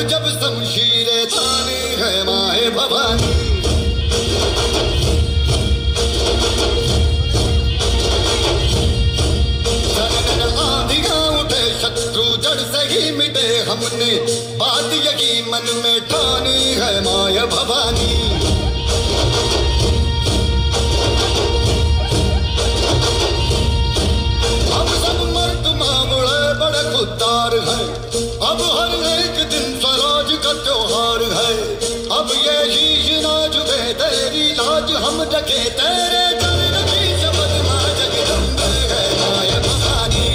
जब शमशीरे थाने है माए भवानी। आंधियां उठे शत्रु जड़ से ही मिटे, हमने बात यही मन में ठानी है माया भवानी। हम सब मर्द मामुड़े बड़े खुददार हैं, अब हर एक दिन स्वराज का त्योहार है। अब ये शीश ना झुके तेरी लाज हम रखे, तेरे चरण की शपथ मां जगदम्बे है माया भवानी।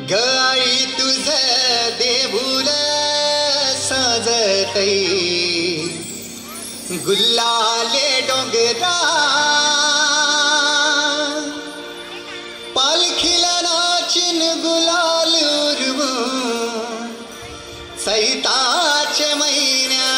गाई तुझे देऊळ साजतई, गुल्लाले डोंगरा पालखीला नाचिन गुलाल उडवून सैताचे महिन्या।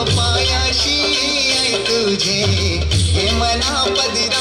पायाशी तुझे हे मना पदरा